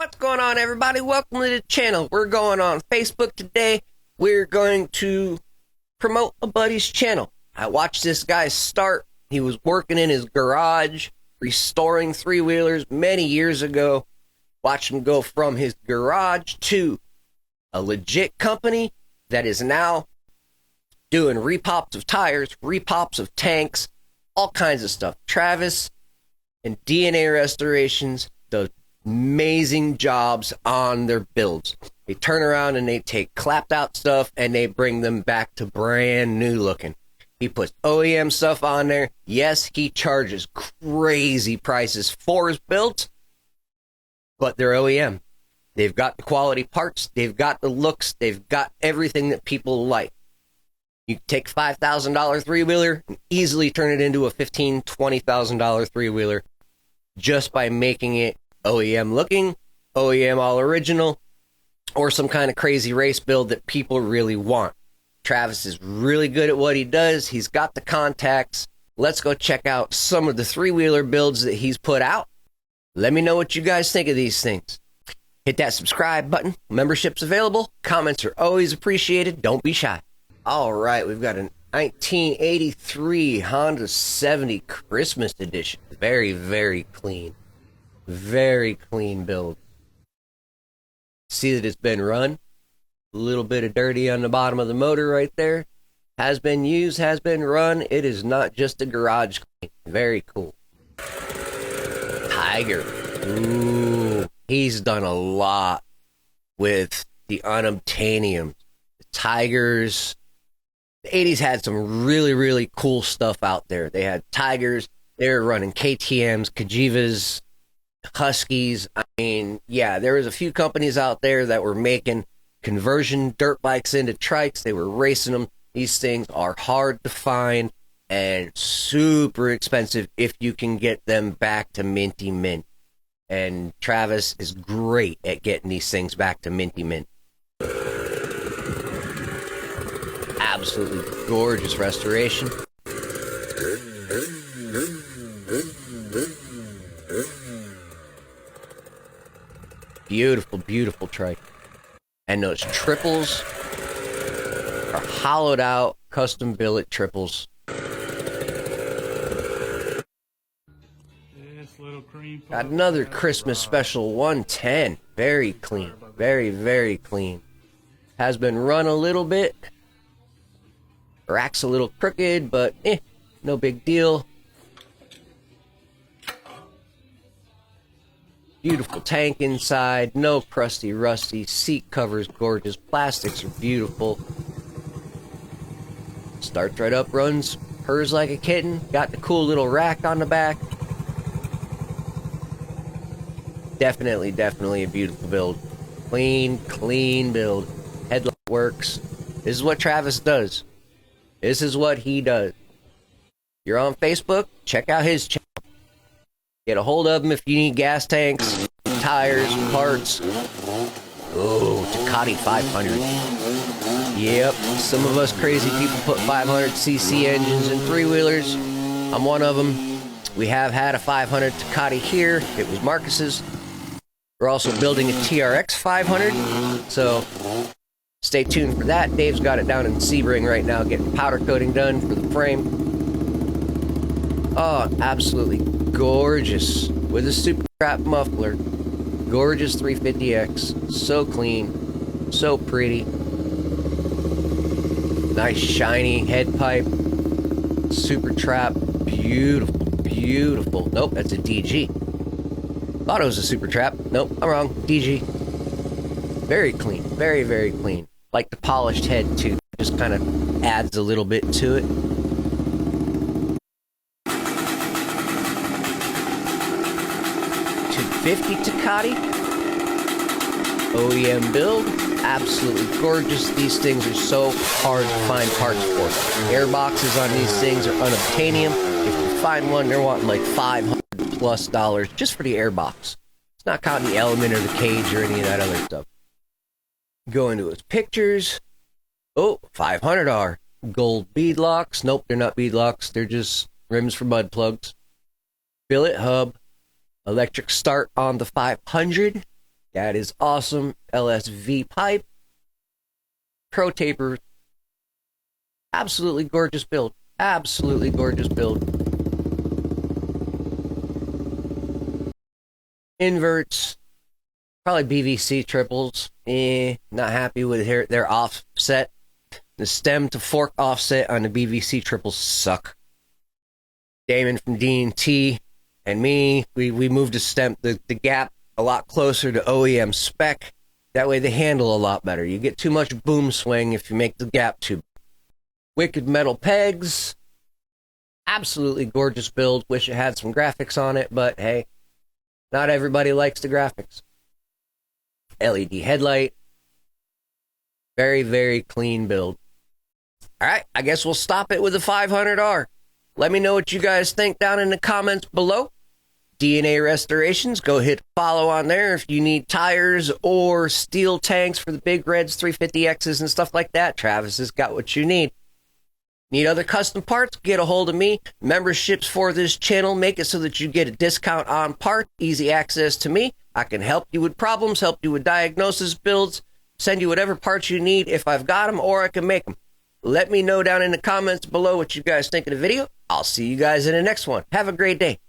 What's going on, everybody? Welcome to the channel. We're going on Facebook today. We're going to promote a buddy's channel. I watched this guy start. He was working in his garage, restoring three-wheelers many years ago. Watched him go from his garage to a legit company that is now doing repops of tires, repops of tanks, all kinds of stuff. Travis and DNA Restorations does amazing jobs on their builds. They turn around and they take clapped out stuff and they bring them back to brand new looking. He puts OEM stuff on there. Yes, he charges crazy prices for his builds, but they're OEM. They've got the quality parts, they've got the looks, they've got everything that people like. You take a $5,000 three-wheeler and easily turn it into a $15,000, $20,000 three-wheeler just by making it OEM looking, OEM all original, or some kind of crazy race build that people really want. Travis is really good at what he does. He's got the contacts. Let's go check out some of the three-wheeler builds that he's put out. Let me know what you guys think of these things. Hit that subscribe button. Membership's available. Comments are always appreciated. Don't be shy. All right, we've got a 1983 Honda 70 Christmas edition. Very, very clean. Very clean build. See that it's been run. A little bit of dirty on the bottom of the motor right there. Has been used, has been run. It is not just a garage clean. Very cool. Tiger. Ooh. He's done a lot with the unobtainium. The Tigers. The 80s had some really, really cool stuff out there. They had Tigers. They were running KTMs, Kajivas, Huskies. I mean, yeah, there was a few companies out there that were making conversion dirt bikes into trikes. They were racing them. These things are hard to find and super expensive if you can get them back to minty mint. And Travis is great at getting these things back to minty mint. Absolutely gorgeous restoration. Beautiful, beautiful trike. And those triples are hollowed out, custom billet triples. Got another Christmas special 110. Very clean. Very, very clean. Has been run a little bit. Rack's a little crooked, but no big deal. Beautiful tank inside, no crusty, rusty. Seat covers gorgeous. Plastics are beautiful. Starts right up, runs, purrs like a kitten. Got the cool little rack on the back. Definitely, definitely a beautiful build. Clean, clean build. Headlight works. This is what Travis does. This is what he does. You're on Facebook, check out his channel. Get a hold of him if you need gas tanks, tires, parts. Oh, Ducati 500. Yep, some of us crazy people put 500cc engines in three-wheelers. I'm one of them. We have had a 500 Ducati here. It was Marcus's. We're also building a TRX 500, so stay tuned for that. Dave's got it down in Sebring right now, getting powder coating done for the frame. Oh, absolutely gorgeous with a super trap muffler. Gorgeous 350X. So clean. So pretty. Nice shiny head pipe. Super trap. Beautiful. Beautiful. Nope, that's a DG. Thought it was a super trap. Nope, I'm wrong. DG. Very clean. Very, very clean. Like the polished head, too. Just kind of adds a little bit to it. .250 Ducati. OEM build. Absolutely gorgeous. These things are so hard to find parts for. Air boxes on these things are unobtainium. If you find one, they're wanting like $500+ just for the air box. It's not counting the element or the cage or any of that other stuff. Go into his pictures. Oh, 500R. Gold bead locks. Nope, they're not bead locks. They're just rims for mud plugs. Billet hub. Electric start on the 500. That is awesome. LSV pipe. Pro taper. Absolutely gorgeous build. Absolutely gorgeous build. Inverts. Probably BVC triples. Not happy with their offset. The stem to fork offset on the BVC triples suck. Damon from D&T and me, we moved the gap a lot closer to OEM spec. That way they handle a lot better. You get too much boom swing if you make the gap too big. Wicked metal pegs. Absolutely gorgeous build. Wish it had some graphics on it, but hey, not everybody likes the graphics. LED headlight. Very, very clean build. All right, I guess we'll stop it with a 500R. Let me know what you guys think down in the comments below. DNA Restorations, go hit follow on there if you need tires or steel tanks for the big reds, 350Xs and stuff like that. Travis has got what you need. Need other custom parts? Get a hold of me. Memberships for this channel make it so that you get a discount on parts, easy access to me. I can help you with problems, help you with diagnosis builds, send you whatever parts you need if I've got them or I can make them. Let me know down in the comments below what you guys think of the video. I'll see you guys in the next one. Have a great day.